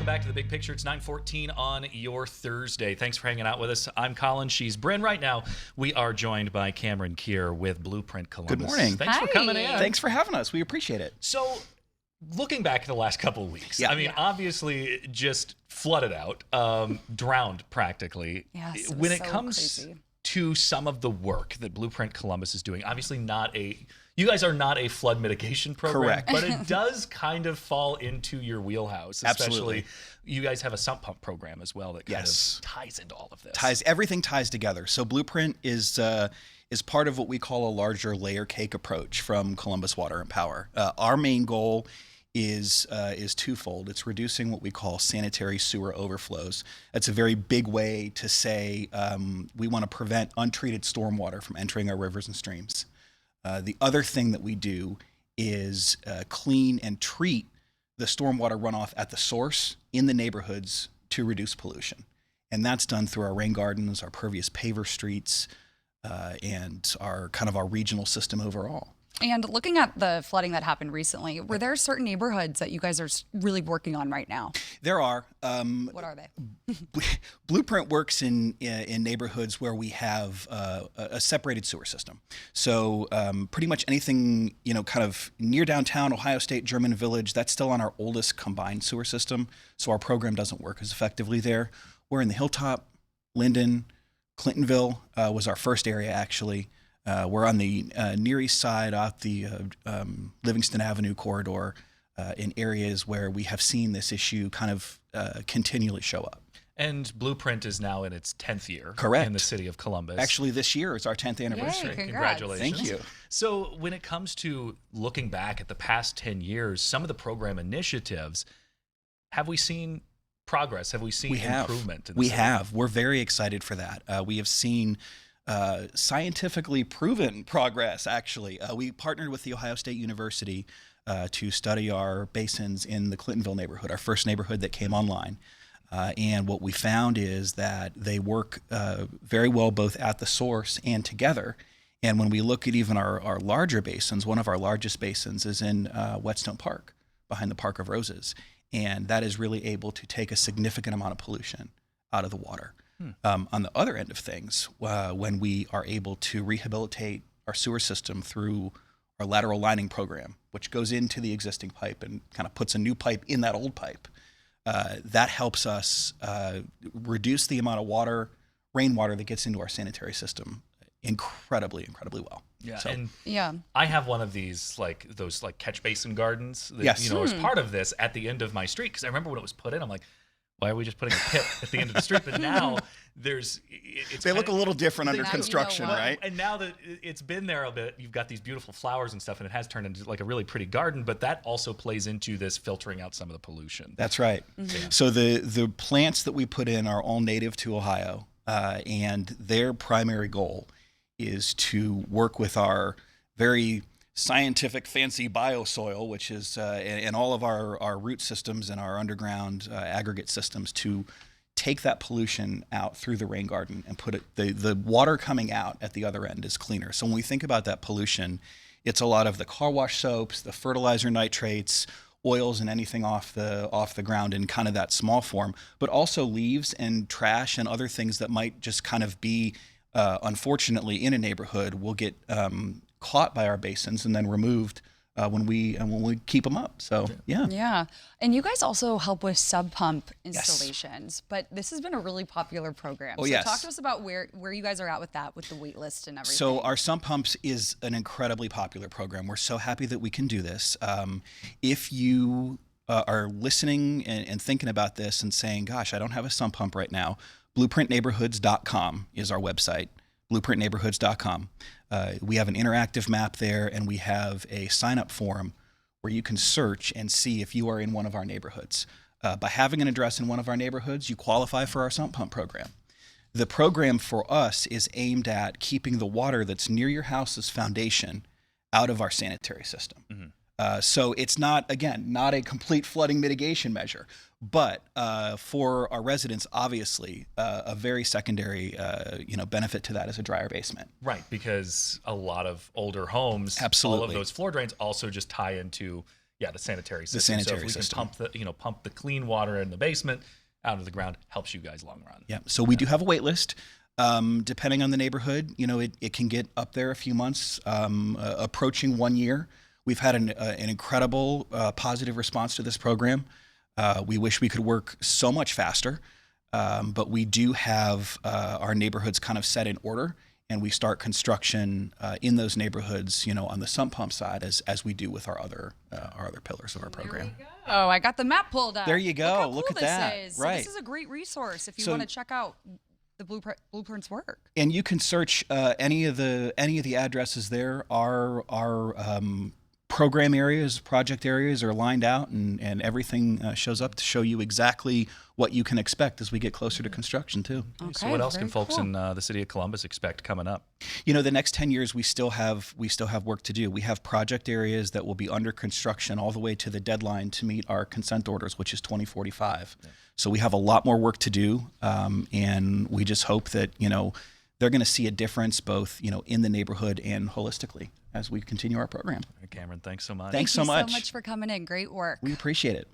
welcome back to The Big Picture. It's 9:14 on your Thursday. Thanks for hanging out with us. I'm Colin. She's Bryn. Right now, we are joined by Cameron Keir with Blueprint Columbus. Good morning. Thanks for coming in. Thanks for having us. We appreciate it. So, looking back at the last couple of weeks, obviously just flooded out, drowned practically. Yes, when it comes crazy to some of the work that Blueprint Columbus is doing, obviously you guys are not a flood mitigation program, Correct. But it does kind of fall into your wheelhouse. Especially, Absolutely. You guys have a sump pump program as well that kind of ties into all of this. Everything ties together. So Blueprint is part of what we call a larger layer cake approach from Columbus Water and Power. Our main goal is twofold. It's reducing what we call sanitary sewer overflows. That's a very big way to say we want to prevent untreated stormwater from entering our rivers and streams. The other thing that we do is clean and treat the stormwater runoff at the source in the neighborhoods to reduce pollution. And that's done through our rain gardens, our pervious paver streets, and our regional system overall. And looking at the flooding that happened recently, were there certain neighborhoods that you guys are really working on right now? There are. What are they? Blueprint works in neighborhoods where we have a separated sewer system. So pretty much anything, kind of near downtown, Ohio State, German Village, that's still on our oldest combined sewer system. So our program doesn't work as effectively there. We're in the Hilltop, Linden, Clintonville was our first area actually. We're on the Near East Side off the Livingston Avenue corridor in areas where we have seen this issue kind of continually show up. And Blueprint is now in its 10th year. Correct. In the city of Columbus. Actually, this year is our 10th anniversary. Yay, Congratulations. Thank you. So when it comes to looking back at the past 10 years, some of the program initiatives, have we seen progress? Have we seen improvement? We have. We're very excited for that. We have seen scientifically proven progress, actually. We partnered with The Ohio State University to study our basins in the Clintonville neighborhood, our first neighborhood that came online. And what we found is that they work very well both at the source and together. And when we look at even our larger basins, one of our largest basins is in Whetstone Park, behind the Park of Roses. And that is really able to take a significant amount of pollution out of the water. On the other end of things, when we are able to rehabilitate our sewer system through our lateral lining program, which goes into the existing pipe and kind of puts a new pipe in that old pipe, that helps us reduce the amount of rainwater that gets into our sanitary system incredibly well. Yeah, I have one of these those catch basin gardens that yes. As part of this at the end of my street, because I remember when it was put in, I'm like, why are we just putting a pit at the end of the street? But now they look a little different under construction, right? And now that it's been there a bit, you've got these beautiful flowers and stuff, and it has turned into a really pretty garden. But that also plays into this filtering out some of the pollution. That's right. Mm-hmm. Yeah. So the plants that we put in are all native to Ohio, and their primary goal is to work with our very scientific fancy biosoil, which is and all of our root systems and our underground aggregate systems, to take that pollution out through the rain garden and put it, the water coming out at the other end is cleaner. So when we think about that pollution, it's a lot of the car wash soaps, the fertilizer nitrates, oils, and anything off the ground in kind of that small form, but also leaves and trash and other things that might just kind of be unfortunately in a neighborhood will get caught by our basins and then removed when we keep them up. So yeah. And you guys also help with sub pump installations, but this has been a really popular program. Oh, so yes. Talk to us about where you guys are at with that, with the wait list and everything. So our sump pumps is an incredibly popular program. We're so happy that we can do this. If you are listening and thinking about this and saying, gosh, I don't have a sump pump right now, blueprintneighborhoods.com is our website, blueprintneighborhoods.com. We have an interactive map there, and we have a sign-up form where you can search and see if you are in one of our neighborhoods. By having an address in one of our neighborhoods, you qualify for our sump pump program. The program for us is aimed at keeping the water that's near your house's foundation out of our sanitary system. Mm-hmm. So it's not a complete flooding mitigation measure, but for our residents, obviously, a very secondary benefit to that is a drier basement. Right, because a lot of older homes, absolutely, all of those floor drains also just tie into Yeah, the sanitary system. The sanitary so if we system. can pump the clean water in the basement out of the ground, helps you guys long run. Yeah. So we do have a wait list. Depending on the neighborhood, it can get up there a few months, approaching 1 year. We've had an incredible positive response to this program. We wish we could work so much faster, but we do have our neighborhoods kind of set in order, and we start construction in those neighborhoods, on the sump pump side, as we do with our other pillars of our program. Oh, I got the map pulled up. There you go. Look Look how at cool that. this is. Right. So this is a great resource if you So- want to check out the blueprints work. And you can search any of the addresses there. Our program areas, project areas are lined out, and everything shows up to show you exactly what you can expect as we get closer to construction too. Okay, So what else can very folks cool. in the city of Columbus expect coming up? The next 10 years we still have work to do. We have project areas that will be under construction all the way to the deadline to meet our consent orders, which is 2045. Yeah. So we have a lot more work to do, and we just hope that they're going to see a difference both in the neighborhood and holistically as we continue our program. Cameron, thanks so much. Thanks so Thank you much. so much for coming in. Great work. We appreciate it.